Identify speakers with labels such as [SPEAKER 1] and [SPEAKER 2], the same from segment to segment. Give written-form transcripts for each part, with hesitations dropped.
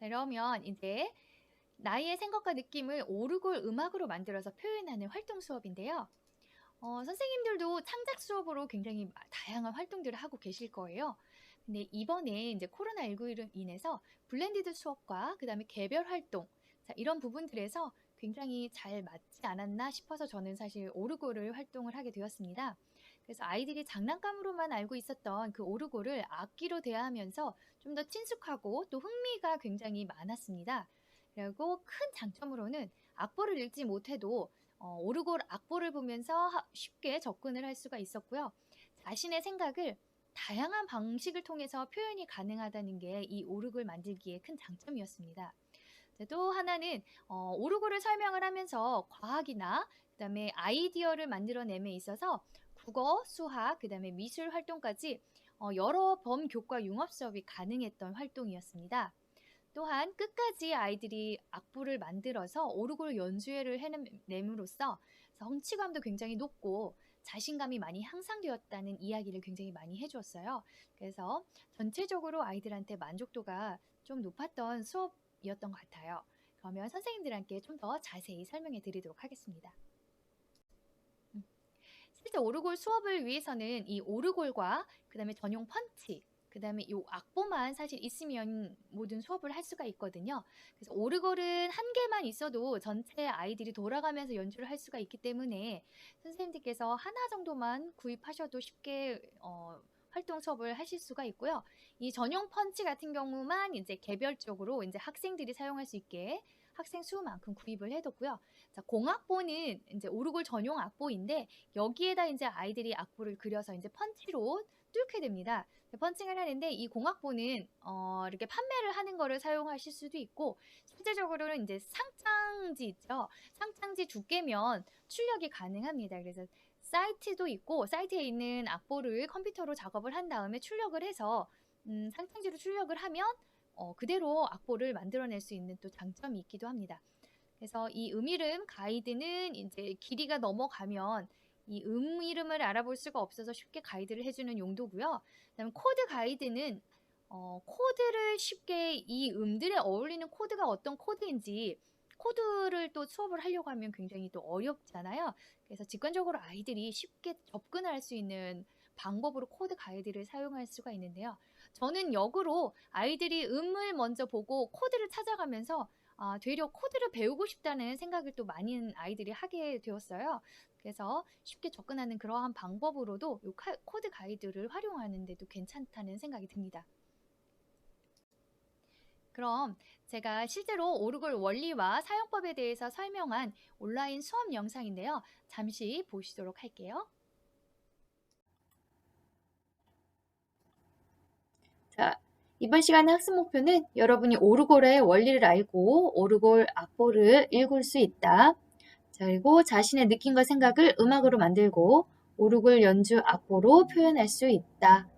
[SPEAKER 1] 그러면 이제 나의 생각과 느낌을 오르골 음악으로 만들어서 표현하는 활동 수업인데요. 선생님들도 창작 수업으로 굉장히 다양한 활동들을 하고 계실 거예요. 근데 이번에 이제 코로나19로 인해서 블렌디드 수업과 그다음에 개별 활동, 자, 이런 부분들에서 굉장히 잘 맞지 않았나 싶어서 저는 사실 오르골을 활동을 하게 되었습니다. 그래서 아이들이 장난감으로만 알고 있었던 그 오르골을 악기로 대하면서 좀 더 친숙하고 또 흥미가 굉장히 많았습니다. 그리고 큰 장점으로는 악보를 읽지 못해도 오르골 악보를 보면서 쉽게 접근을 할 수가 있었고요. 자신의 생각을 다양한 방식을 통해서 표현이 가능하다는 게 이 오르골 만들기의 큰 장점이었습니다. 또 하나는 오르골을 설명을 하면서 과학이나 그다음에 아이디어를 만들어냄에 있어서 국어, 수학, 그다음에 미술 활동까지 여러 범교과 융합 수업이 가능했던 활동이었습니다. 또한 끝까지 아이들이 악보를 만들어서 오르골 연주회를 해냄으로써 성취감도 굉장히 높고 자신감이 많이 향상되었다는 이야기를 굉장히 많이 해주었어요. 그래서 전체적으로 아이들한테 만족도가 좀 높았던 수업이었던 것 같아요. 그러면 선생님들께 좀 더 자세히 설명해 드리도록 하겠습니다. 실제 오르골 수업을 위해서는 이 오르골과 그다음에 전용 펀치, 그다음에 이 악보만 사실 있으면 모든 수업을 할 수가 있거든요. 그래서 오르골은 한 개만 있어도 전체 아이들이 돌아가면서 연주를 할 수가 있기 때문에 선생님들께서 하나 정도만 구입하셔도 쉽게 활동 수업을 하실 수가 있고요. 이 전용 펀치 같은 경우만 이제 개별적으로 이제 학생들이 사용할 수 있게 학생 수만큼 구입을 해뒀고요. 자, 공악보는 이제 오르골 전용 악보인데 여기에다 이제 아이들이 악보를 그려서 이제 펀치로 뚫게 됩니다. 펀칭을 하는데 이 공악보는 이렇게 판매를 하는 거를 사용하실 수도 있고 실제적으로는 이제 상장지 있죠. 상장지 두께면 출력이 가능합니다. 그래서 사이트도 있고 사이트에 있는 악보를 컴퓨터로 작업을 한 다음에 출력을 해서 상장지로 출력을 하면 그대로 악보를 만들어낼 수 있는 또 장점이 있기도 합니다. 그래서 이 이름 가이드는 이제 길이가 넘어가면 이 이름을 알아볼 수가 없어서 쉽게 가이드를 해주는 용도고요. 그다음에 코드 가이드는 코드를 쉽게 이 음들에 어울리는 코드가 어떤 코드인지 코드를 또 수업을 하려고 하면 굉장히 또 어렵잖아요. 그래서 직관적으로 아이들이 쉽게 접근할 수 있는 방법으로 코드 가이드를 사용할 수가 있는데요. 저는 역으로 아이들이 음을 먼저 보고 코드를 찾아가면서 되려 코드를 배우고 싶다는 생각을 또 많은 아이들이 하게 되었어요. 그래서 쉽게 접근하는 그러한 방법으로도 이 코드 가이드를 활용하는 데도 괜찮다는 생각이 듭니다. 그럼 제가 실제로 오르골 원리와 사용법에 대해서 설명한 온라인 수업 영상인데요. 잠시 보시도록 할게요. 자, 이번 시간의 학습 목표는 여러분이 오르골의 원리를 알고 오르골 악보를 읽을 수 있다. 자, 그리고 자신의 느낌과 생각을 음악으로 만들고 오르골 연주 악보로 표현할 수 있다.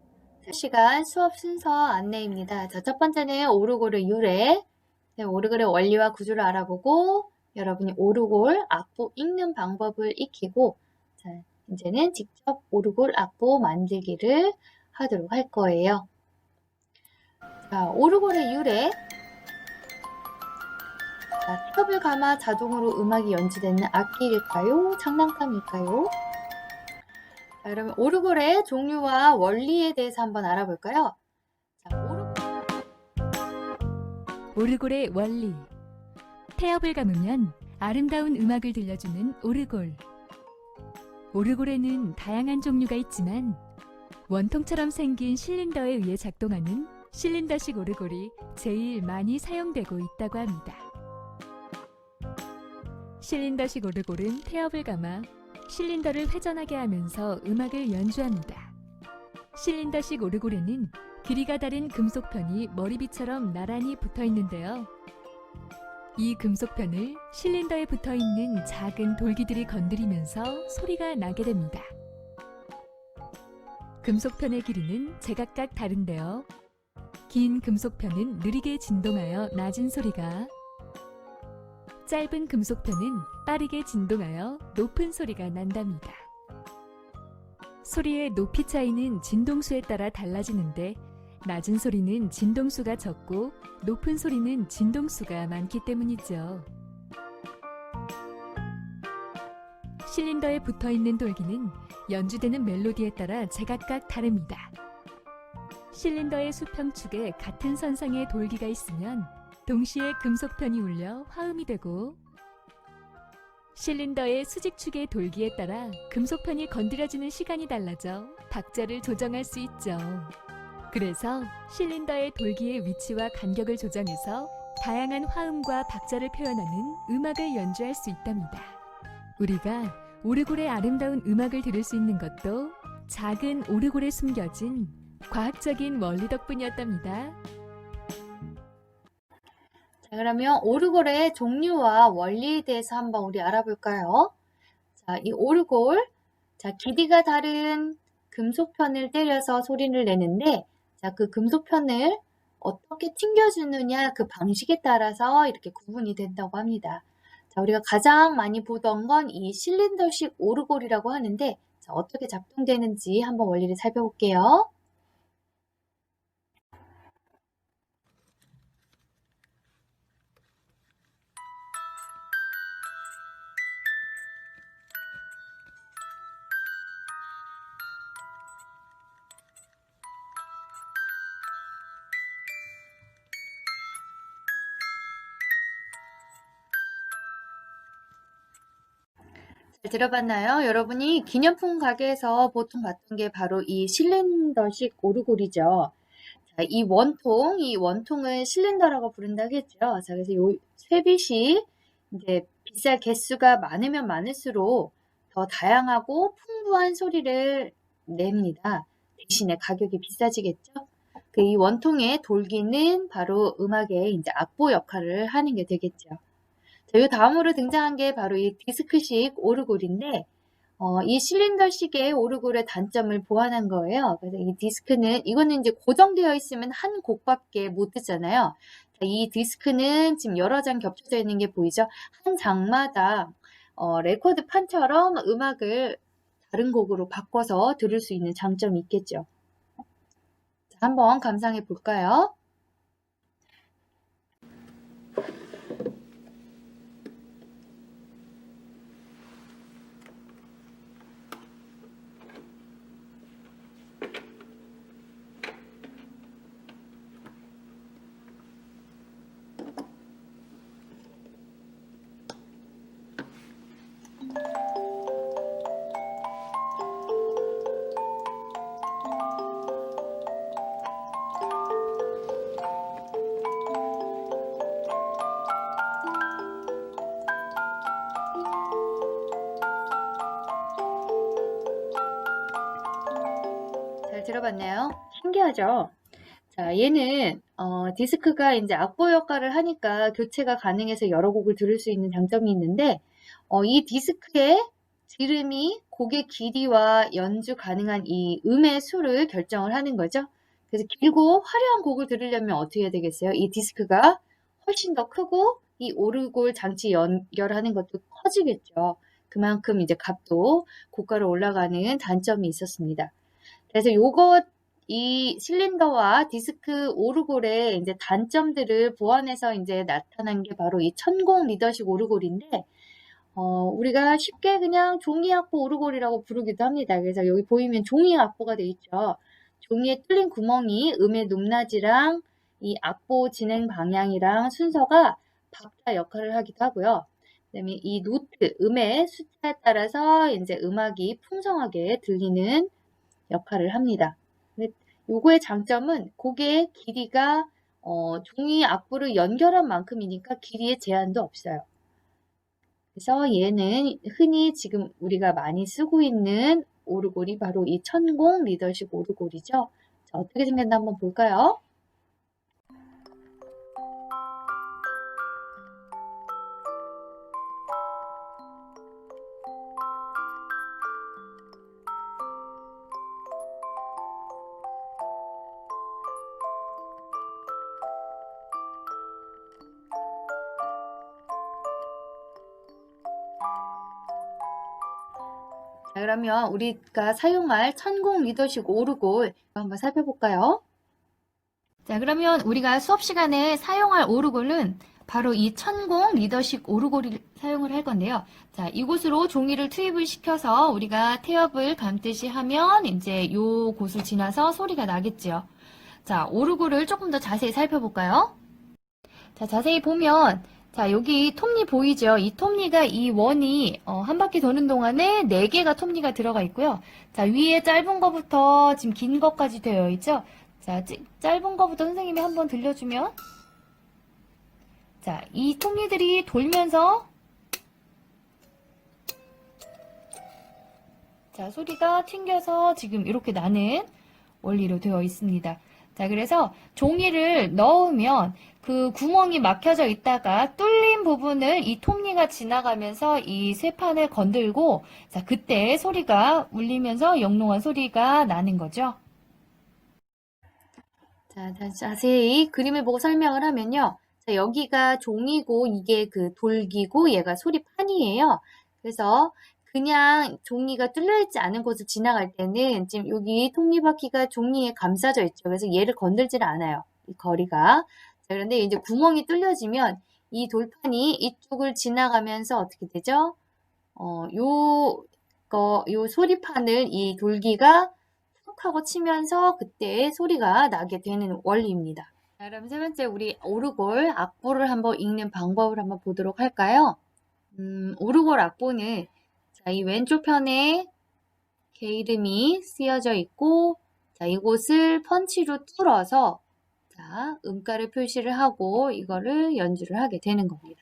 [SPEAKER 1] 시간 수업 순서 안내입니다. 자, 첫 번째는 오르골의 유래, 오르골의 원리와 구조를 알아보고 여러분이 오르골 악보 읽는 방법을 익히고 자, 이제는 직접 오르골 악보 만들기를 하도록 할 거예요. 자, 오르골의 유래. 자, 톱을 감아 자동으로 음악이 연주되는 악기일까요? 장난감일까요? 자, 그러면 오르골의 종류와 원리에 대해서 한번 알아볼까요? 자,
[SPEAKER 2] 오르골의 원리. 태엽을 감으면 아름다운 음악을 들려주는 오르골. 오르골에는 다양한 종류가 있지만 원통처럼 생긴 실린더에 의해 작동하는 실린더식 오르골이 제일 많이 사용되고 있다고 합니다. 실린더식 오르골은 태엽을 감아 실린더를 회전하게 하면서 음악을 연주합니다. 실린더식 오르골에는 길이가 다른 금속편이 머리빗처럼 나란히 붙어 있는데요. 이 금속편을 실린더에 붙어 있는 작은 돌기들이 건드리면서 소리가 나게 됩니다. 금속편의 길이는 제각각 다른데요. 긴 금속편은 느리게 진동하여 낮은 소리가, 짧은 금속편은 빠르게 진동하여 높은 소리가 난답니다. 소리의 높이 차이는 진동수에 따라 달라지는데 낮은 소리는 진동수가 적고 높은 소리는 진동수가 많기 때문이죠. 실린더에 붙어 있는 돌기는 연주되는 멜로디에 따라 제각각 다릅니다. 실린더의 수평축에 같은 선상의 돌기가 있으면 동시에 금속편이 울려 화음이 되고, 실린더의 수직축의 돌기에 따라 금속편이 건드려지는 시간이 달라져 박자를 조정할 수 있죠. 그래서 실린더의 돌기의 위치와 간격을 조정해서 다양한 화음과 박자를 표현하는 음악을 연주할 수 있답니다. 우리가 오르골의 아름다운 음악을 들을 수 있는 것도 작은 오르골에 숨겨진 과학적인 원리 덕분이었답니다.
[SPEAKER 1] 자, 그러면 오르골의 종류와 원리에 대해서 한번 우리 알아볼까요? 자, 이 오르골, 자, 길이가 다른 금속편을 때려서 소리를 내는데, 자, 그 금속편을 어떻게 튕겨주느냐 그 방식에 따라서 이렇게 구분이 된다고 합니다. 자, 우리가 가장 많이 보던 건 이 실린더식 오르골이라고 하는데, 자, 어떻게 작동되는지 한번 원리를 살펴볼게요. 잘 들어봤나요? 여러분이 기념품 가게에서 보통 봤던 게 바로 이 실린더식 오르골이죠. 자, 이 원통을 실린더라고 부른다고 했죠. 자, 그래서 요 쇠빗이 이제 빗살 개수가 많으면 많을수록 더 다양하고 풍부한 소리를 냅니다. 대신에 가격이 비싸지겠죠. 그 이 원통의 돌기는 바로 음악의 이제 악보 역할을 하는 게 되겠죠. 자, 요 다음으로 등장한 게 바로 이 디스크식 오르골인데, 이 실린더식의 오르골의 단점을 보완한 거예요. 그래서 이 디스크는, 이거는 이제 고정되어 있으면 한 곡밖에 못 듣잖아요. 자, 이 디스크는 지금 여러 장 겹쳐져 있는 게 보이죠? 한 장마다 레코드 판처럼 음악을 다른 곡으로 바꿔서 들을 수 있는 장점이 있겠죠. 자, 한번 감상해 볼까요? 잘 들어봤나요? 신기하죠? 자, 얘는 디스크가 이제 악보 역할을 하니까 교체가 가능해서 여러 곡을 들을 수 있는 장점이 있는데, 이 디스크의 지름이 곡의 길이와 연주 가능한 이 음의 수를 결정을 하는 거죠. 그래서 길고 화려한 곡을 들으려면 어떻게 해야 되겠어요? 이 디스크가 훨씬 더 크고 이 오르골 장치 연결하는 것도 커지겠죠. 그만큼 이제 값도 고가로 올라가는 단점이 있었습니다. 그래서 이 실린더와 디스크 오르골의 이제 단점들을 보완해서 이제 나타난 게 바로 이 천공 리더식 오르골인데, 우리가 쉽게 그냥 종이 악보 오르골이라고 부르기도 합니다. 그래서 여기 보이면 종이 악보가 돼 있죠. 종이에 뚫린 구멍이 음의 높낮이랑 이 악보 진행 방향이랑 순서가 박자 역할을 하기도 하고요. 그다음에 이 노트, 음의 숫자에 따라서 이제 음악이 풍성하게 들리는 역할을 합니다. 근데 요거의 장점은 곡의 길이가 종이 악보를 연결한 만큼이니까 길이에 제한도 없어요. 그래서 얘는 흔히 지금 우리가 많이 쓰고 있는 오르골이 바로 이 천공 리더식 오르골이죠. 자, 어떻게 생겼나 한번 볼까요? 자, 그러면 우리가 사용할 천공 리더식 오르골 한번 살펴볼까요? 자, 그러면 우리가 수업 시간에 사용할 오르골은 바로 이 천공 리더식 오르골을 사용을 할 건데요. 자, 이곳으로 종이를 투입을 시켜서 우리가 태엽을 감듯이 하면 이제 요 곳을 지나서 소리가 나겠죠. 자, 오르골을 조금 더 자세히 살펴볼까요? 자, 자세히 보면 자, 여기 톱니 보이죠? 이 톱니가 이 원이 한 바퀴 도는 동안에 4개가 톱니가 들어가 있고요. 자, 위에 짧은 거부터 지금 긴 것까지 되어 있죠? 자, 짧은 거부터 선생님이 한번 들려주면 자, 이 톱니들이 돌면서 자, 소리가 튕겨서 지금 이렇게 나는 원리로 되어 있습니다. 자, 그래서 종이를 넣으면 그 구멍이 막혀져 있다가 뚫린 부분을 이 톱니가 지나가면서 이 쇠판을 건들고 자, 그때 소리가 울리면서 영롱한 소리가 나는 거죠. 자, 자세히 그림을 보고 설명을 하면요. 자, 여기가 종이고 이게 그 돌기고 얘가 소리판이에요. 그래서 그냥 종이가 뚫려있지 않은 곳을 지나갈 때는 지금 여기 톱니바퀴가 종이에 감싸져 있죠. 그래서 얘를 건들지를 않아요. 이 거리가. 자, 그런데 이제 구멍이 뚫려지면 이 돌판이 이쪽을 지나가면서 어떻게 되죠? 요 소리판을 이 돌기가 툭 하고 치면서 그때 소리가 나게 되는 원리입니다. 자, 그럼 세 번째 우리 오르골 악보를 한번 읽는 방법을 한번 보도록 할까요? 오르골 악보는 자, 이 왼쪽 편에 개 이름이 쓰여져 있고 자, 이곳을 펀치로 뚫어서 자, 음가를 표시를 하고 이거를 연주를 하게 되는 겁니다.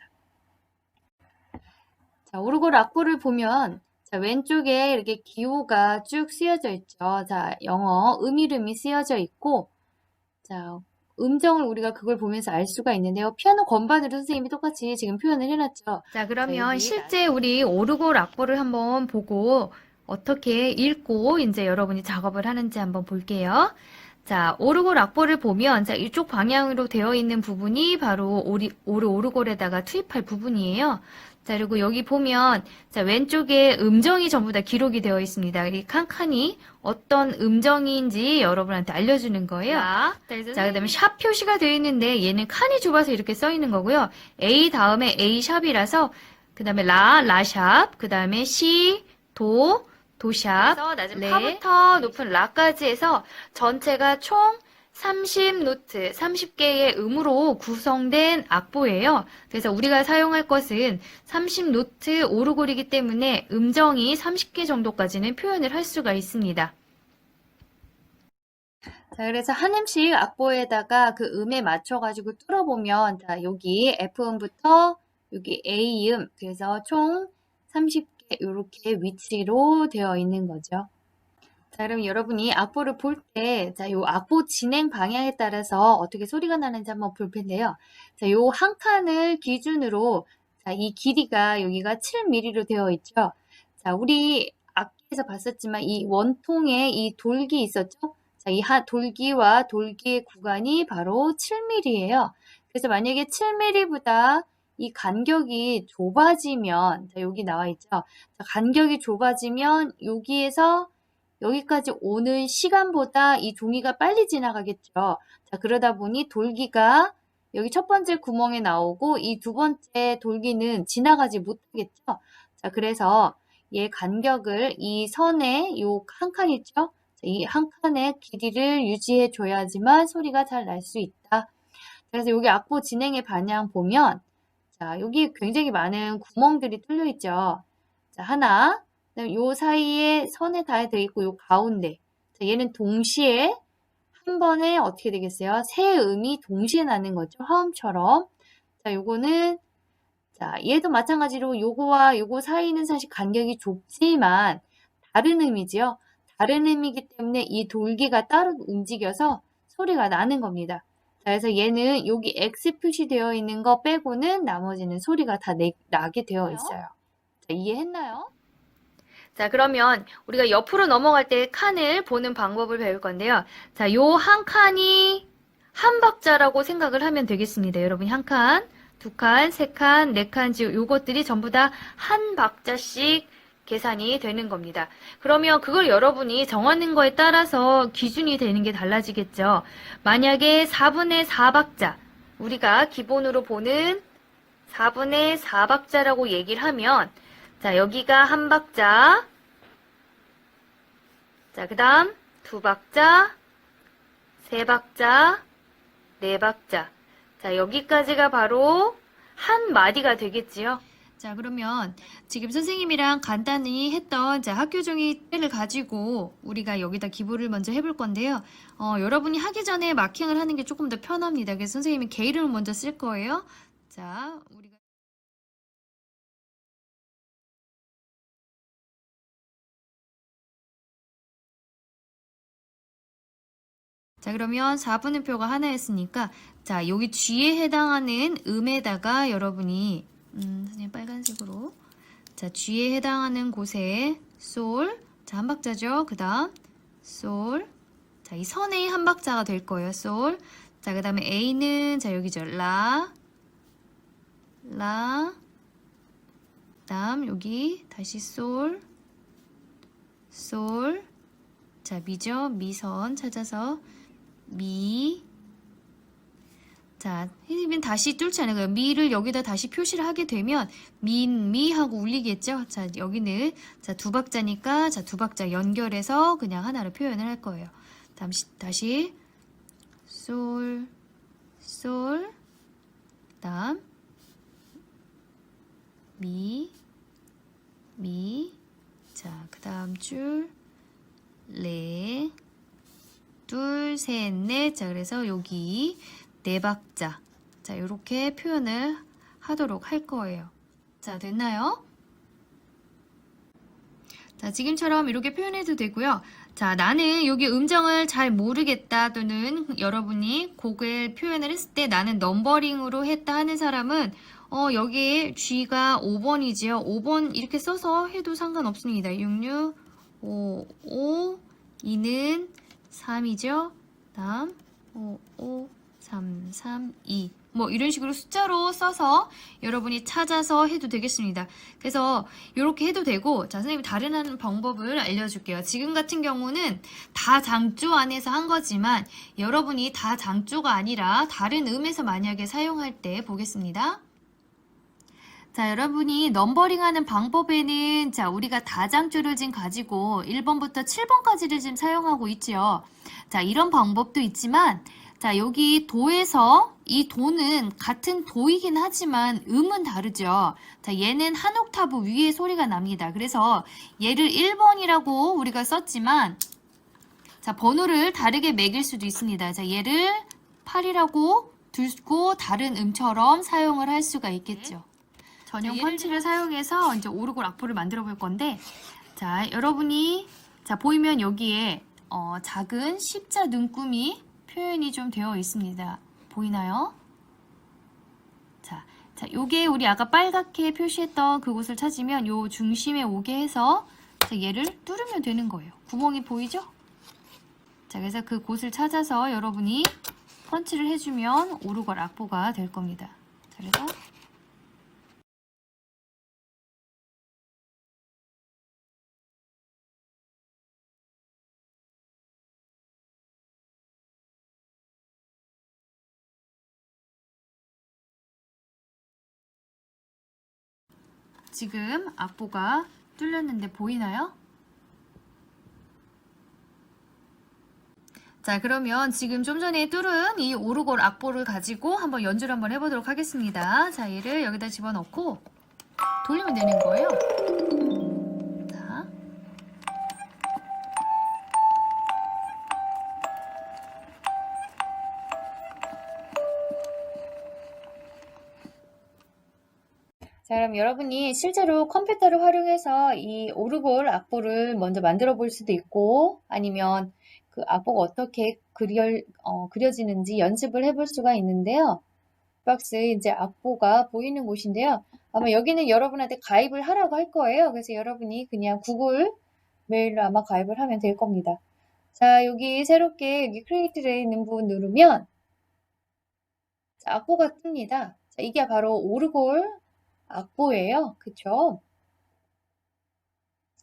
[SPEAKER 1] 자, 오르골 악보를 보면 자, 왼쪽에 이렇게 기호가 쭉 쓰여져 있죠. 자, 영어 이름이 쓰여져 있고 자, 음정을 우리가 그걸 보면서 알 수가 있는데요. 피아노 건반으로 선생님이 똑같이 지금 표현을 해놨죠. 자, 그러면 실제 우리 오르골 악보를 한번 보고 어떻게 읽고 이제 여러분이 작업을 하는지 한번 볼게요. 자, 오르골 악보를 보면 자, 이쪽 방향으로 되어 있는 부분이 바로 오르골에다가 투입할 부분이에요. 자, 그리고 여기 보면 자, 왼쪽에 음정이 전부 다 기록이 되어 있습니다. 이 칸칸이 어떤 음정인지 여러분한테 알려주는 거예요. 자, 그다음에 샵 표시가 되어 있는데 얘는 칸이 좁아서 이렇게 써 있는 거고요. A 다음에 A 샵이라서 그다음에 라샵, 그다음에 시, 도, 도샵, 낮은 파부터 높은 라까지 해서 전체가 총 30노트, 30개의 음으로 구성된 악보예요. 그래서 우리가 사용할 것은 30노트 오르골이기 때문에 음정이 30개 정도까지는 표현을 할 수가 있습니다. 자, 그래서 한 음씩 악보에다가 그 음에 맞춰가지고 뚫어보면, 자, 여기 F음부터 여기 A음, 그래서 총 30개 이렇게 위치로 되어 있는 거죠. 자, 그럼 여러분이 악보를 볼 때, 자, 요 악보 진행 방향에 따라서 어떻게 소리가 나는지 한번 볼 텐데요. 자, 요 한 칸을 기준으로, 자, 이 길이가 여기가 7mm로 되어 있죠. 자, 우리 악기에서 봤었지만 이 원통에 이 돌기 있었죠? 자, 이 돌기와 돌기의 구간이 바로 7mm예요. 그래서 만약에 7mm보다 이 간격이 좁아지면, 자, 여기 나와 있죠? 자, 간격이 좁아지면 여기에서 여기까지 오는 시간보다 이 종이가 빨리 지나가겠죠. 자, 그러다 보니 돌기가 여기 첫 번째 구멍에 나오고 이 두 번째 돌기는 지나가지 못하겠죠. 자, 그래서 얘 간격을 이 선에 요 한 칸 있죠. 이 한 칸의 길이를 유지해 줘야지만 소리가 잘 날 수 있다. 그래서 여기 악보 진행의 방향 보면 자, 여기 굉장히 많은 구멍들이 뚫려 있죠. 자, 하나, 그다음에 요 사이에 선에 다 되어 있고 요 가운데. 자, 얘는 동시에 한 번에 어떻게 되겠어요? 세 음이 동시에 나는 거죠. 화음처럼. 자, 요거는 자, 얘도 마찬가지로 요거와 요거 사이는 사실 간격이 좁지만 다른 음이지요. 다른 음이기 때문에 이 돌기가 따로 움직여서 소리가 나는 겁니다. 자, 그래서 얘는 여기 X 표시되어 있는 거 빼고는 나머지는 소리가 다 나게 되어 있어요. 자, 이해했나요? 자, 그러면 우리가 옆으로 넘어갈 때 칸을 보는 방법을 배울 건데요. 자, 요 한 칸이 한 박자라고 생각을 하면 되겠습니다. 여러분, 한 칸, 두 칸, 세 칸, 네 칸, 요것들이 전부 다 한 박자씩 계산이 되는 겁니다. 그러면 그걸 여러분이 정하는 거에 따라서 기준이 되는 게 달라지겠죠. 만약에 4분의 4박자, 우리가 기본으로 보는 4분의 4박자라고 얘기를 하면, 자, 여기가 한 박자, 자, 그 다음 2박자, 3박자, 4박자. 자, 여기까지가 바로 한 마디가 되겠지요. 자, 그러면 지금 선생님이랑 간단히 했던 학교 종이를 가지고 우리가 여기다 기부를 먼저 해볼 건데요. 여러분이 하기 전에 마킹을 하는 게 조금 더 편합니다. 그래서 선생님이 개 이름을 먼저 쓸 거예요. 자, 우리가 자, 그러면 4분음표가 하나였으니까 자, 여기 G에 해당하는 음에다가 여러분이 선생님 빨간색으로 자, G에 해당하는 곳에 솔, 자, 한 박자죠. 그 다음 솔, 자, 이 선의 한 박자가 될 거예요. 솔, 자, 그 다음에 A는 자, 여기죠. 라, 그 다음 여기 다시 솔, 솔, 자, 미죠. 미선 찾아서 미, 자, 선생님은 다시 뚫지 않아요. 미를 여기다 다시 표시를 하게 되면 미 하고 울리겠죠? 자, 여기는 자, 2박자니까 자, 2박자 연결해서 그냥 하나로 표현을 할 거예요. 다시 솔, 솔, 다음 미, 자, 그 다음 줄 레, 둘, 셋, 넷. 자, 그래서 여기 4박자. 자, 이렇게 표현을 하도록 할 거예요. 자, 됐나요? 자, 지금처럼 이렇게 표현해도 되고요. 자, 나는 여기 음정을 잘 모르겠다 또는 여러분이 곡을 표현을 했을 때 나는 넘버링으로 했다 하는 사람은 여기에 G가 5번이지요. 5번 이렇게 써서 해도 상관없습니다. 66, 5, 5, 2는 3이죠. 다음 5, 5, 3, 3, 2. 뭐 이런 식으로 숫자로 써서 여러분이 찾아서 해도 되겠습니다. 그래서 이렇게 해도 되고, 자, 선생님이 다른 하는 방법을 알려줄게요. 지금 같은 경우는 다 장조 안에서 한 거지만 여러분이 다 장조가 아니라 다른 음에서 만약에 사용할 때 보겠습니다. 자, 여러분이 넘버링하는 방법에는 자, 우리가 다장조를 지금 가지고 1번부터 7번까지를 지금 사용하고 있죠. 자, 이런 방법도 있지만 자, 여기 도에서 이 도는 같은 도이긴 하지만 음은 다르죠. 자, 얘는 한 옥타브 위에 소리가 납니다. 그래서 얘를 1번이라고 우리가 썼지만 자, 번호를 다르게 매길 수도 있습니다. 자, 얘를 8이라고 두고 다른 음처럼 사용을 할 수가 있겠죠. 전용 펀치를 사용해서 이제 오르골 악보를 만들어 볼 건데, 자, 여러분이 자, 보이면 여기에 작은 십자 눈금이 표현이 좀 되어 있습니다. 보이나요? 자, 요게 우리 아까 빨갛게 표시했던 그곳을 찾으면 요 중심에 오게 해서 자, 얘를 뚫으면 되는 거예요. 구멍이 보이죠? 자, 그래서 그 곳을 찾아서 여러분이 펀치를 해주면 오르골 악보가 될 겁니다. 자, 그래서 지금 악보가 뚫렸는데 보이나요? 자, 그러면 지금 좀 전에 뚫은 이 오르골 악보를 가지고 한번 연주를 한번 해보도록 하겠습니다. 자, 얘를 여기다 집어넣고 돌리면 되는 거예요. 자, 자, 그럼 여러분이 실제로 컴퓨터를 활용해서 이 오르골 악보를 먼저 만들어 볼 수도 있고 아니면 그 악보가 어떻게 그려지는지 연습을 해볼 수가 있는데요. 박스 이제 악보가 보이는 곳인데요. 아마 여기는 여러분한테 가입을 하라고 할 거예요. 그래서 여러분이 그냥 구글 메일로 아마 가입을 하면 될 겁니다. 자, 여기 새롭게 여기 크리에이트에 있는 부분 누르면 자, 악보가 뜹니다. 자, 이게 바로 오르골 악보예요. 그쵸?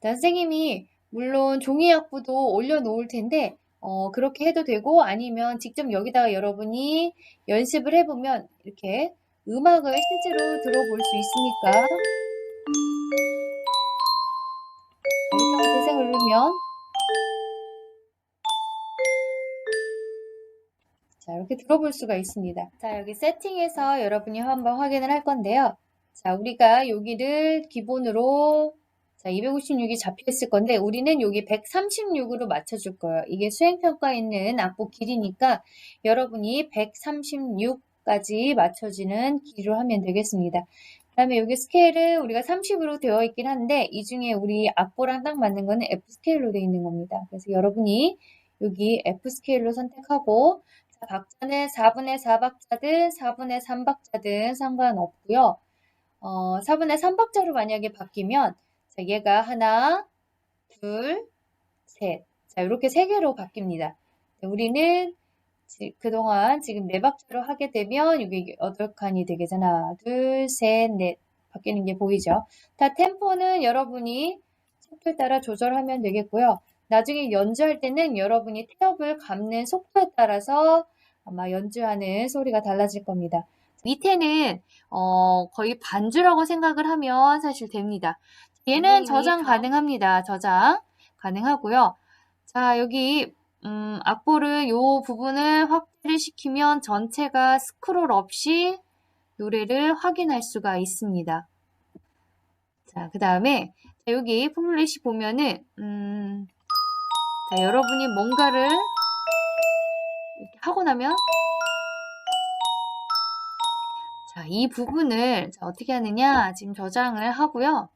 [SPEAKER 1] 자, 선생님이 물론 종이 약부도 올려놓을 텐데 그렇게 해도 되고 아니면 직접 여기다가 여러분이 연습을 해보면 이렇게 음악을 실제로 들어볼 수 있으니까 이렇게 한번 재생을 누르면 자, 이렇게 들어볼 수가 있습니다. 자, 여기 세팅에서 여러분이 한번 확인을 할 건데요. 자, 우리가 여기를 기본으로 자, 256이 잡혀 있을 건데 우리는 여기 136으로 맞춰줄 거예요. 이게 수행평가에 있는 악보 길이니까 여러분이 136까지 맞춰지는 길이로 하면 되겠습니다. 그 다음에 여기 스케일은 우리가 30으로 되어 있긴 한데 이 중에 우리 악보랑 딱 맞는 거는 F 스케일로 되어 있는 겁니다. 그래서 여러분이 여기 F 스케일로 선택하고 박자는 4분의 4박자든 4분의 3박자든 상관없고요. 4분의 3박자로 만약에 바뀌면 자, 얘가 하나, 둘, 셋. 자, 이렇게 세 개로 바뀝니다. 우리는 그동안 지금 4박자로 하게 되면 이게 8칸이 되겠죠. 하나, 둘, 셋, 넷. 바뀌는 게 보이죠? 다 템포는 여러분이 속도에 따라 조절하면 되겠고요. 나중에 연주할 때는 여러분이 태엽을 감는 속도에 따라서 아마 연주하는 소리가 달라질 겁니다. 밑에는 거의 반주라고 생각을 하면 사실 됩니다. 얘는 저장 가능합니다. 저장 가능하고요. 자, 여기 악보를 요 부분을 확대를 시키면 전체가 스크롤 없이 노래를 확인할 수가 있습니다. 자, 그 다음에 여기 플래시 보면은 자, 여러분이 뭔가를 이렇게 하고 나면 자, 이 부분을 자, 어떻게 하느냐 지금 저장을 하고요.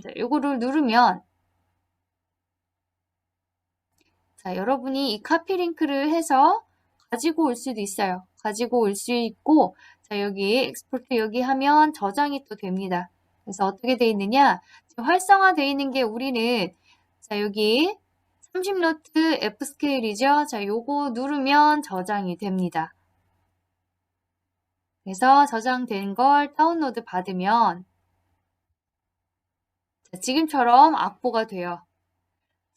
[SPEAKER 1] 자, 요거를 누르면 자, 여러분이 이 카피 링크를 해서 가지고 올 수도 있어요. 가지고 올 수 있고 자, 여기 엑스포트 여기 하면 저장이 또 됩니다. 그래서 어떻게 돼 있느냐 지금 활성화되어 있는 게 우리는 자, 여기 30노트 F 스케일이죠. 자, 요거 누르면 저장이 됩니다. 그래서 저장된 걸 다운로드 받으면 자, 지금처럼 악보가 돼요.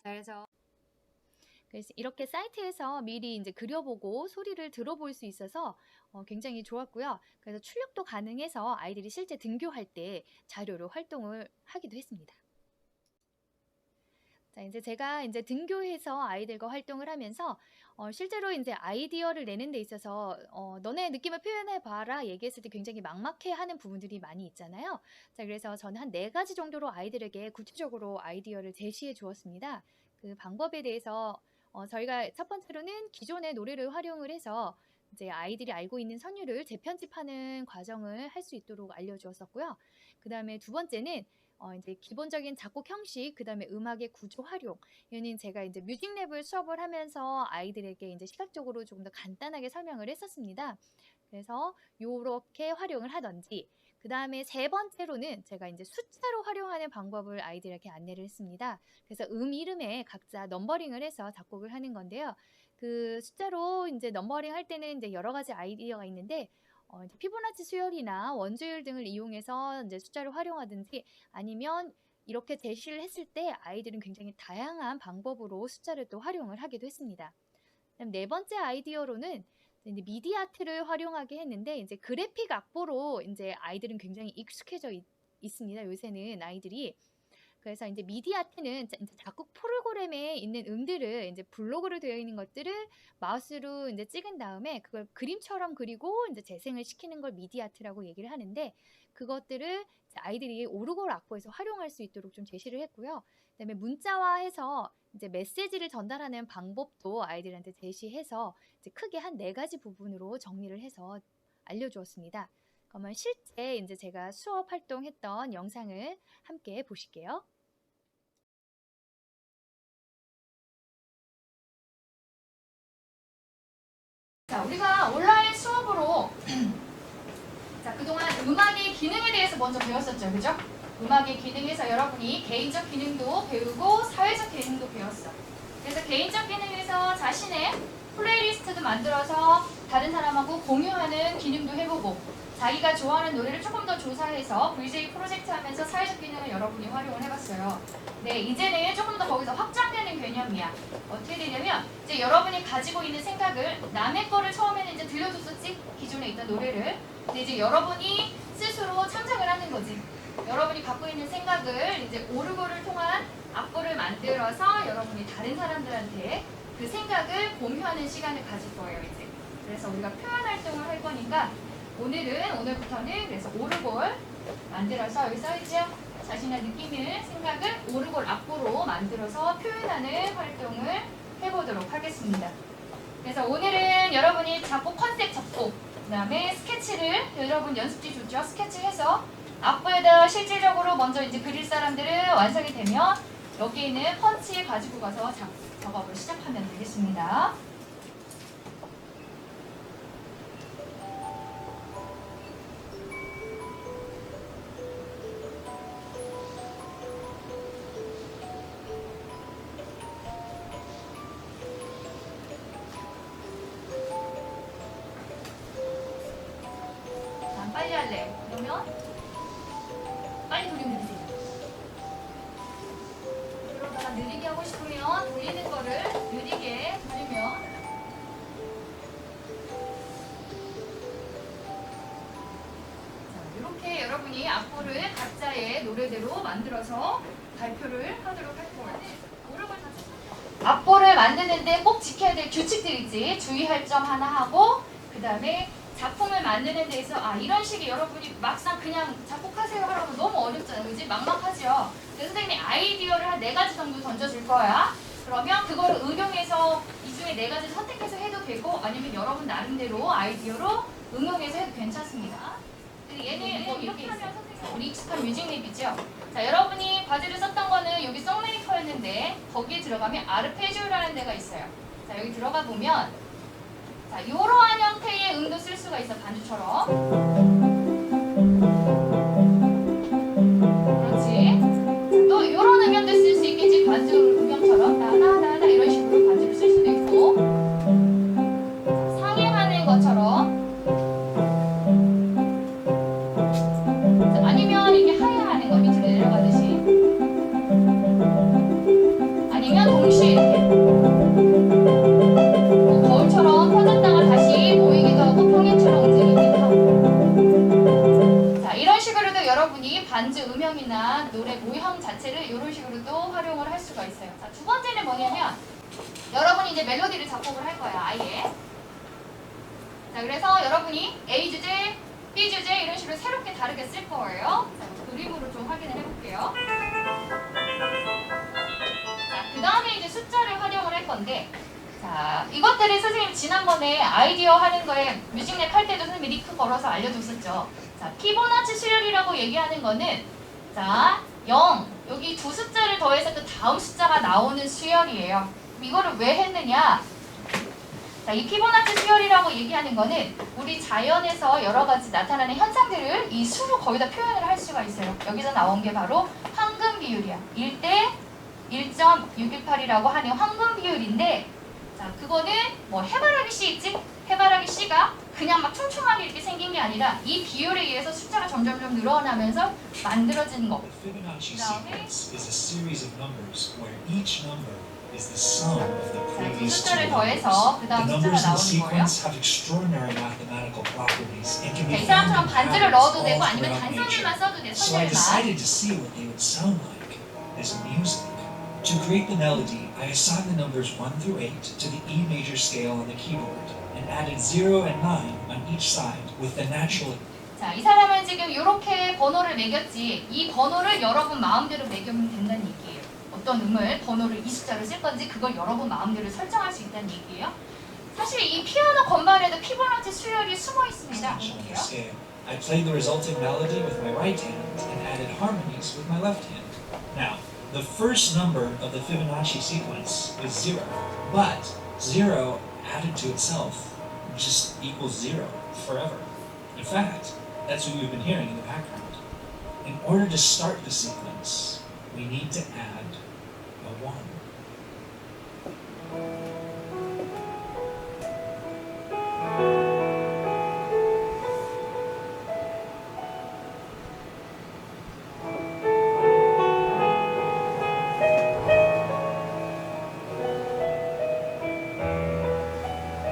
[SPEAKER 1] 자, 그래서 이렇게 사이트에서 미리 이제 그려보고 소리를 들어볼 수 있어서 굉장히 좋았고요. 그래서 출력도 가능해서 아이들이 실제 등교할 때 자료로 활동을 하기도 했습니다. 자, 이제 제가 이제 등교해서 아이들과 활동을 하면서 실제로 이제 아이디어를 내는 데 있어서 너네 느낌을 표현해 봐라 얘기했을 때 굉장히 막막해 하는 부분들이 많이 있잖아요. 자, 그래서 저는 한 4가지 정도로 아이들에게 구체적으로 아이디어를 제시해 주었습니다. 그 방법에 대해서 저희가 첫 번째로는 기존의 노래를 활용을 해서 이제 아이들이 알고 있는 선율을 재편집하는 과정을 할 수 있도록 알려주었었고요. 그 다음에 두 번째는 이제 기본적인 작곡 형식, 그 다음에 음악의 구조 활용. 이는 제가 이제 뮤직랩을 수업을 하면서 아이들에게 이제 시각적으로 조금 더 간단하게 설명을 했었습니다. 그래서 요렇게 활용을 하던지, 그 다음에 세 번째로는 제가 이제 숫자로 활용하는 방법을 아이들에게 안내를 했습니다. 그래서 이름에 각자 넘버링을 해서 작곡을 하는 건데요. 그 숫자로 이제 넘버링 할 때는 이제 여러 가지 아이디어가 있는데, 이제 피보나치 수열이나 원주율 등을 이용해서 이제 숫자를 활용하든지 아니면 이렇게 제시를 했을 때 아이들은 굉장히 다양한 방법으로 숫자를 또 활용을 하기도 했습니다. 그다음 네 번째 아이디어로는 이제 미디 아트를 활용하게 했는데 이제 그래픽 악보로 이제 아이들은 굉장히 익숙해져 있습니다. 요새는 아이들이. 그래서 이제 미디 아트는 이제 작곡 프로그램에 있는 음들을 이제 블록으로 되어 있는 것들을 마우스로 이제 찍은 다음에 그걸 그림처럼 그리고 이제 재생을 시키는 걸 미디 아트라고 얘기를 하는데 그것들을 이제 아이들이 오르골 악보에서 활용할 수 있도록 좀 제시를 했고요. 그다음에 문자화해서 이제 메시지를 전달하는 방법도 아이들한테 제시해서 이제 크게 한 4가지 부분으로 정리를 해서 알려주었습니다. 그러면 실제 이제 제가 수업 활동했던 영상을 함께 보실게요. 자, 우리가 온라인 수업으로 자, 그동안 음악의 기능에 대해서 먼저 배웠었죠. 그죠? 음악의 기능에서 여러분이 개인적 기능도 배우고 사회적 기능도 배웠어. 그래서 개인적 기능에서 자신의 플레이리스트도 만들어서 다른 사람하고 공유하는 기능도 해보고 자기가 좋아하는 노래를 조금 더 조사해서 VJ 프로젝트 하면서 사회적 기능을 여러분이 활용을 해봤어요. 네, 이제는 조금 더 거기서 확장되는 개념이야. 어떻게 되냐면 이제 여러분이 가지고 있는 생각을 남의 거를 처음에는 이제 들려줬었지? 기존에 있던 노래를. 근데 이제 여러분이 스스로 창작을 하는 거지. 여러분이 갖고 있는 생각을 이제 오르골을 통한 악보를 만들어서 여러분이 다른 사람들한테 그 생각을 공유하는 시간을 가질 거예요, 이제. 그래서 우리가 표현 활동을 할 거니까 오늘부터는 그래서 오르골 만들어서 여기 써있죠? 자신의 느끼는 생각을 오르골 악보로 만들어서 표현하는 활동을 해보도록 하겠습니다. 그래서 오늘은 여러분이 작곡 컨셉 잡고 그 다음에 스케치를 여러분 연습지 줬죠? 스케치해서 악보에다 실질적으로 먼저 이제 그릴 사람들은 완성이 되면 여기 있는 펀치 가지고 가서 작업을 시작하면 되겠습니다. 난 빨리 할래. 그러면 빨리 돌리면 되세요. 그러다가 느리게 하고 싶으면 돌리는 거를 느리게 돌리면 이렇게 여러분이 악보를 각자의 노래대로 만들어서 발표를 하도록 할 거예요. 악보를 만드는데 꼭 지켜야 될 규칙들 있지. 주의할 점 하나 하고 그 다음에 작품을 만드는 데에서 이런 식의 여러분이 막상 그냥 작곡하세요 하라고 너무 어렵잖아요. 그지? 막막하죠. 그래서 선생님이 아이디어를 한 4가지 정도 던져줄 거야. 그러면 그거를 응용해서 이 중에 4가지 선택해서 해도 되고 아니면 여러분 나름대로 아이디어로 응용해서 해도 괜찮습니다. 얘는 뭐 이렇게 있어요. 우리 익숙한 뮤직립이죠. 자, 여러분이 과제를 썼던 거는 여기 송메이커였는데 거기에 들어가면 아르페지오라는 데가 있어요. 자, 여기 들어가 보면 자, 이러한 형태의 음도 쓸 수가 있어. 반주처럼. 그렇지. 또 이런 음역도 쓸 수 있겠지. 반주 음역처럼 나나나나 이런 식으로 반주를 쓸 수도 있고 상행하는 것처럼 아니면 이게 하야하는 거 밑으로 내려가듯이 아니면 동시에 이렇게 거울처럼 퍼졌다가 다시 모이기도 하고 평행처럼 움직이기도 하고 자, 이런 식으로도 여러분이 반주 음형이나 노래 모형 자체를 이런 식으로도 활용을 할 수가 있어요. 자, 두 번째는 뭐냐면 여러분이 이제 멜로디를 작곡을 할 거야. 아예. 자, 그래서 여러분이 A 주제, B 주제 이런 식으로 새롭게 다르게 쓸 거예요. 자, 그림으로 좀 확인을 해볼게요. 자, 그 다음에 이제 숫자를 활용을 할 건데 자, 이것들이 선생님 지난번에 아이디어 하는 거에 뮤직랩 할 때도 선생님이 링크 걸어서 알려줬었죠. 자, 피보나치 수열이라고 얘기하는 거는 자, 0 여기 두 숫자를 더해서 그 다음 숫자가 나오는 수열이에요. 이거를 왜 했느냐? 자, 이 피보나치 수열이라고 얘기하는 거는 우리 자연에서 여러 가지 나타나는 현상들을 이 수로 거의 다 표현을 할 수가 있어요. 여기서 나온 게 바로 황금 비율이야. 1대 1.618이라고 하는 황금 비율인데 자, 그거는 뭐 해바라기 씨 있지? 해바라기 씨가 그냥 막 촘촘하게 이렇게 생긴 게 아니라 이 비율에 의해서 숫자가 점점점 늘어나면서 만들어지는 거.
[SPEAKER 3] The Fibonacci sequence is a series of numbers where each number is the sum of the previous two
[SPEAKER 1] 숫자를
[SPEAKER 3] numbers.
[SPEAKER 1] 더해서 그
[SPEAKER 3] The
[SPEAKER 1] 다음 숫자가
[SPEAKER 3] numbers in the
[SPEAKER 1] 나오는 거예요.
[SPEAKER 3] sequence have extraordinary mathematical properties and can
[SPEAKER 1] 자,
[SPEAKER 3] be
[SPEAKER 1] 이
[SPEAKER 3] found
[SPEAKER 1] 사람처럼
[SPEAKER 3] in
[SPEAKER 1] 반지를
[SPEAKER 3] patterns
[SPEAKER 1] 넣어도
[SPEAKER 3] all
[SPEAKER 1] 되고 아니면
[SPEAKER 3] throughout nature.
[SPEAKER 1] 단선율만 써도 돼.
[SPEAKER 3] So I
[SPEAKER 1] 선율만.
[SPEAKER 3] decided to see what they would sound like as music. To create the melody, I assigned the numbers 1 through 8 to the E major scale on the keyboard and added 0 and 9 on each side with the natural.
[SPEAKER 1] 자, 이 사람은 지금 이렇게 번호를 매겼지. 이 번호를 여러분 마음대로 매기면 된다는 얘기예요. 어떤 음을 번호를 이 숫자로 쓸 건지 그걸 여러분 마음대로 설정할 수 있다는 얘기예요. 사실 이 피아노 건반에도 피보나치 수열이 숨어 있습니다.
[SPEAKER 3] Extension of the
[SPEAKER 1] 볼게요.
[SPEAKER 3] scale. I played the resulting melody with my right hand and added harmonies with my left hand. Now, the first number of the Fibonacci sequence is 0, but 0 added to itself just equals 0 forever. In fact, that's what you've been hearing in the background. In order to start the sequence, we need to add a 1.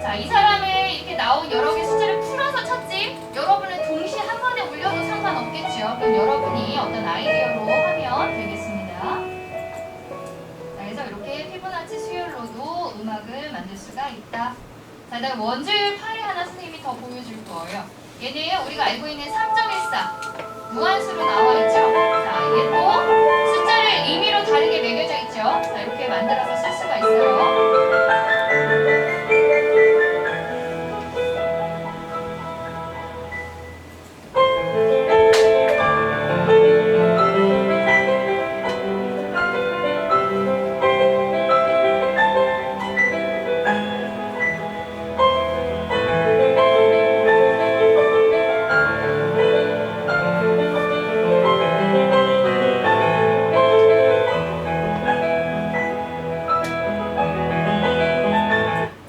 [SPEAKER 1] 자, 이 사람의 이렇게 나온 여러 개 숫자를 풀어서 쳤지? 여러분은 동시에 한 번에 올려도 상관없겠죠. 그럼 여러분이 어떤 아이디어로 하면 되겠습니다. 자, 그래서 이렇게 피보나치 수열로도 음악을 만들 수가 있다. 자, 그다음 원줄 파일 하나 선생님이 더 보여줄 거예요. 얘는 우리가 알고 있는 3.14 무한수로 나와 있죠. 자, 얘도 숫자를 임의로 다르게 매겨져 있죠. 자, 이렇게 만들어서 쓸 수가 있어요.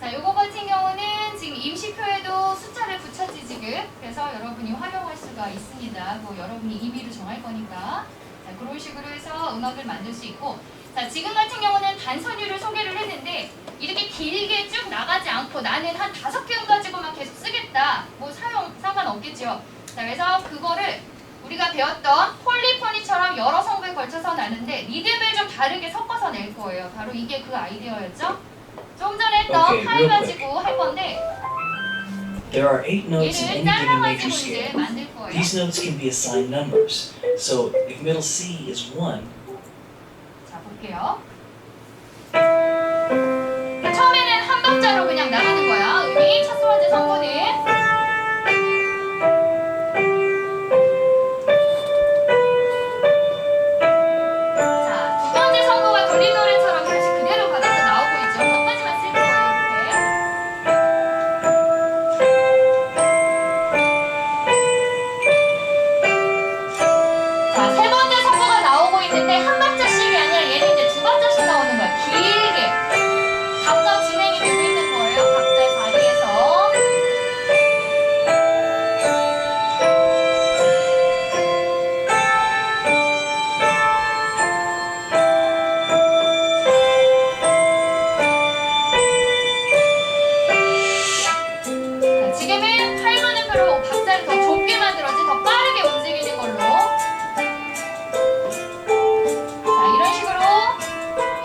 [SPEAKER 1] 자, 요거 같은 경우는 지금 임시표에도 숫자를 붙였지 지금. 그래서 여러분이 활용할 수가 있습니다. 뭐 여러분이 임의로 정할 거니까. 자, 그런 식으로 해서 음악을 만들 수 있고. 자, 지금 같은 경우는 단선율을 소개를 했는데 이렇게 길게 쭉 나가지 않고 나는 한 5개음 가지고만 계속 쓰겠다. 뭐 상관없겠죠. 자, 그래서 그거를 우리가 배웠던 폴리포니처럼 여러 성부에 걸쳐서 나는데 리듬을 좀 다르게 섞어서 낼 거예요. 바로 이게 그 아이디어였죠. 좀 전에 했던
[SPEAKER 3] Okay,
[SPEAKER 1] 파일
[SPEAKER 3] real
[SPEAKER 1] 가지고 할 건데
[SPEAKER 3] There are 8 notes in
[SPEAKER 1] 얘를
[SPEAKER 3] any given
[SPEAKER 1] 잘라가지고
[SPEAKER 3] major
[SPEAKER 1] 이제
[SPEAKER 3] scale.
[SPEAKER 1] 만들 거예요.
[SPEAKER 3] These notes can be assigned numbers. So if middle C is 1,
[SPEAKER 1] 자, 볼게요. 처음에는 한 박자로 그냥 나가는 거야. 음이 첫 번째 성분은. 자, 두 번째 성분과 돌림 노래처럼 다시 그대로 받아서 나오고 있죠. 끝까지만 쓸 거예요. 이렇게. 자, 세 번째 성분가 나오고 있는데 한 박자씩이 아니라 얘는 이제 두 박자씩 나오는 거야. 길게. 각각 진행이 되고 있는 거예요. 각자의 자리에서. 자, 지금은 8분음표로 박자를 더 좁게 만들었지, 더 빠르게 움직이는 걸로. 자, 이런 식으로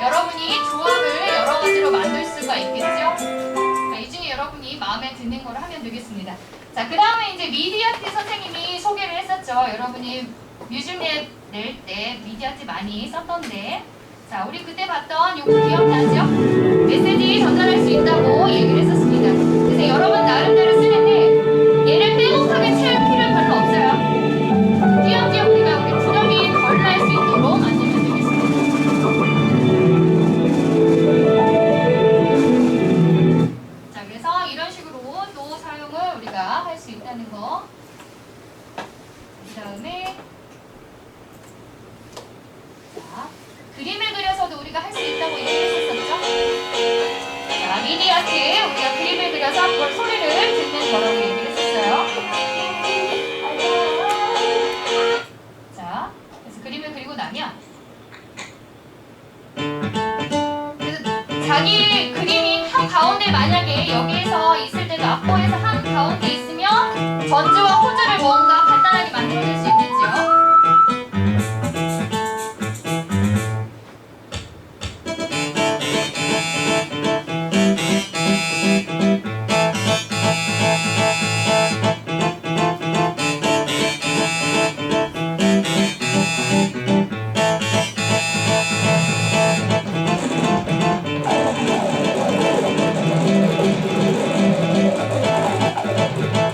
[SPEAKER 1] 여러분이 조합을 여러 가지로 만들 수가 있겠죠. 자, 이 중에 여러분이 마음에 드는 걸 하면 되겠습니다. 자, 그 다음에 이제 미디어티 선생님이 소개를 했었죠. 여러분이 뮤직넷 낼 때 미디어티 많이 썼던데. 자, 우리 그때 봤던 요거 기억나죠? 메시지 전달할 수 있다고 얘기를 했었습니다. 그래서 여러분 나름대로 쓰는데 얘를 빼곡하게 채울 필요는 별로 없어요. 띄엄띄엄 우리가 우리 부담이 덜 날 수 있도록 만들면 되겠습니다. 자, 그래서 이런 식으로 또 사용을 우리가 할 수 있다는 거. 그 다음에 자, 그림을 그려서도 우리가 할 수 있다고 얘기했었죠. 자, 미디어트 우리가 그림을 그려서 그걸 소리를 듣는 거라고 얘기를 했었어요. 자, 그래서 그림을 그리고 나면 그래서 자기 그림이 한 가운데 만약에 여기에서 있을 때도 악보에서 한 가운데 있으면 전주와 호주를 뭔가 간단하게 만들어낼 수 있겠죠.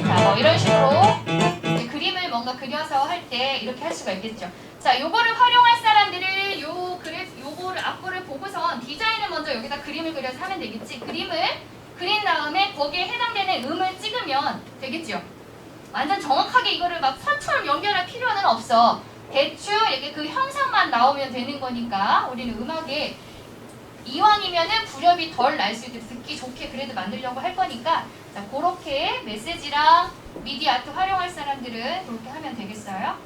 [SPEAKER 1] 자, 뭐 이런 식으로 이제 그림을 뭔가 그려서 할 때 이렇게 할 수가 있겠죠. 자, 요거를 활용할 사람들은 요거를 악보를 보고선 디자인을 먼저 여기다 그림을 그려서 하면 되겠지. 그림을 그린 다음에 거기에 해당되는 음을 찍으면 되겠죠. 완전 정확하게 이거를 막 선처럼 연결할 필요는 없어. 대충 이렇게 그 형상만 나오면 되는 거니까 우리는 음악에 이왕이면은 불협이 덜 날 수 있게 듣기 좋게 그래도 만들려고 할 거니까 자, 그렇게 메시지랑 미디 아트 활용할 사람들은 그렇게 하면 되겠어요?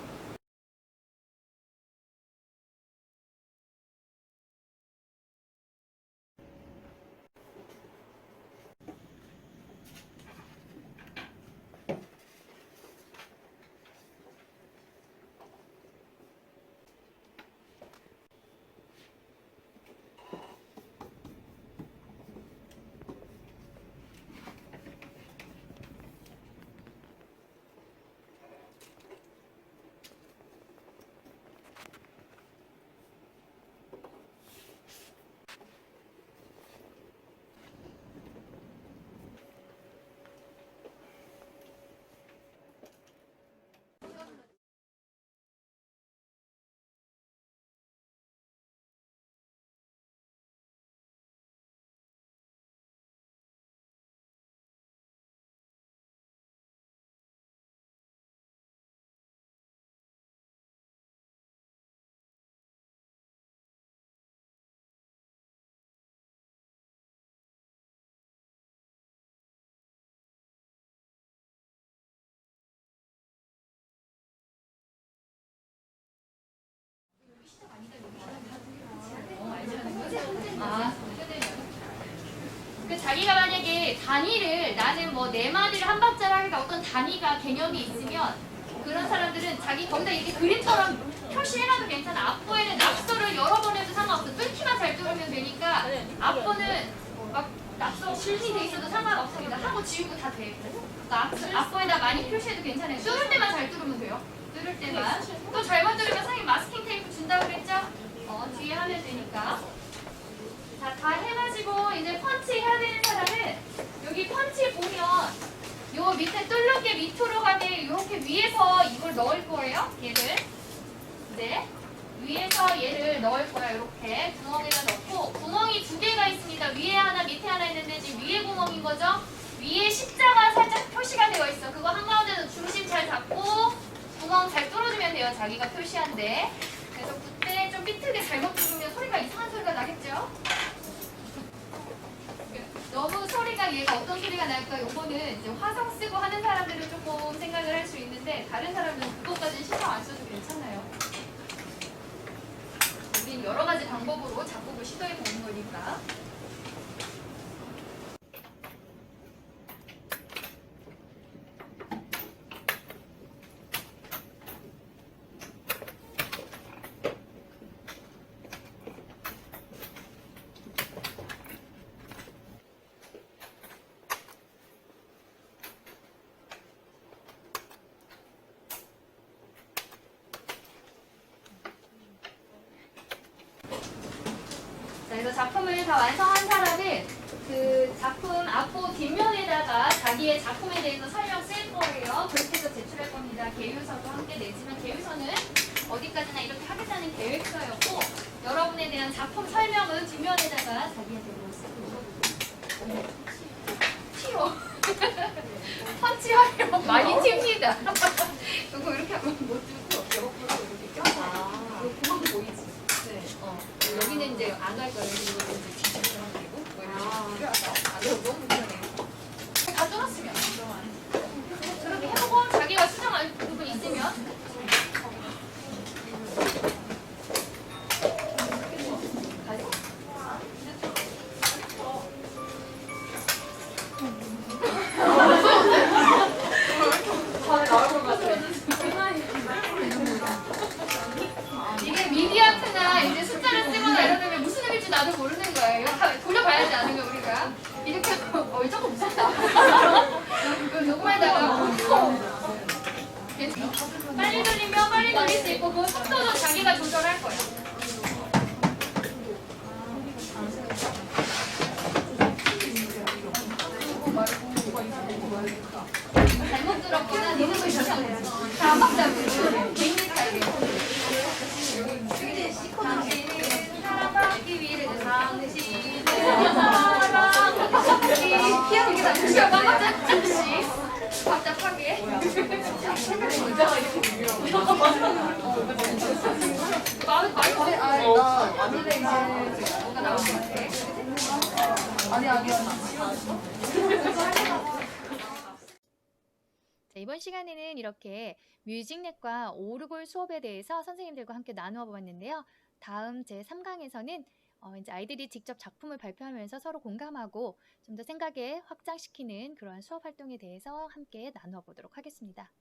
[SPEAKER 1] 아, 그 자기가 만약에 단위를 나는 뭐 네 마디를 한 박자를 하니까 어떤 단위가 개념이 있으면 그런 사람들은 자기 거기다 이렇게 그림처럼 표시해놔도 괜찮아. 앞부에는 낙서를 여러 번 해도 상관없어. 뚫기만 잘 뚫으면 되니까 앞부는 막 낙서 실시 돼 있어도 상관없습니다. 하고 지우고 다 돼. 그러니까 앞부에다 많이 표시해도 괜찮아요. 뚫을 때만 잘 뚫으면 돼요. 뚫을 때만. 또 잘못 뚫으면 선생님 마스킹 테이프 준다고 그랬죠? 뒤에 하면 되니까. 자, 다 해가지고 이제 펀치 해야 되는 사람은 여기 펀치 보면 요 밑에 뚫는 게 밑으로 가게 이렇게 위에서 이걸 넣을 거예요. 얘를. 네. 위에서 얘를 넣을 거야. 이렇게 구멍에다 넣고 구멍이 두 개가 있습니다. 위에 하나 밑에 하나 있는데 지금 위에 구멍인 거죠. 위에 십자가 살짝 표시가 되어 있어. 그거 한가운데서 중심 잘 잡고 구멍 잘 뚫어주면 돼요. 자기가 표시한데. 그래서 그때 좀 삐뚤게 잘못 뚫으면 소리가 이상한 소리가 나겠죠? 너무 소리가 얘가 어떤 소리가 날까? 요거는 이제 화성 쓰고 하는 사람들은 조금 생각을 할 수 있는데 다른 사람은 그것까지는 신경 안 써도 괜찮아요. 우린 여러 가지 방법으로 작곡을 시도해 보는 거니까. 자, 그래서 작품을 다 완성한 사람은 그 작품 앞부 뒷면에다가 자기의 작품에 대해서 설명 쓸 거예요. 그렇게 해서 제출할 겁니다. 계유서도 함께 내지만 계유서는 어디까지나 이렇게 하겠다는 계획서였고 여러분에 대한 작품 설명은 뒷면에다가 자기한테 쓰고 튀어. 펀치하려고 많이 튑니다. 이거 이렇게 하면 못 들고 옆으로 이렇게 껴서 구멍도 보이지? 네. 여기는 이제 안 갈 거예요. 이거 이제 뒤집어서 그리고 뭐 이렇게 필요하다. 너무 불편해. 다 뚫었으면 그렇게 해보고 자기가 수정할 부분 있으면 이게 미디아트나 이제 숫자를 쓰거나 이러면 무슨 의미인지 나도 모르는 거예요. 돌려봐야지 않으면 우리가 이렇게 조금 무섭다. 요거에다가 빨리 돌리면 빨리 돌릴 수 있고 그 속도도 자기가 조절할 거예요. 잘못 들었거나 니는 걸 다 막자고 빅리카에게 당신은 사랑받기 위해 당신은 사랑받기 피하는 게 낫지 깜빡잡지 답답하게 뭐가 나올 것 같아. 아니 이번 시간에는 이렇게 뮤직넷과 오르골 수업에 대해서 선생님들과 함께 나누어 보았는데요. 다음 제3강에서는 이제 아이들이 직접 작품을 발표하면서 서로 공감하고 좀 더 생각에 확장시키는 그러한 수업 활동에 대해서 함께 나누어 보도록 하겠습니다.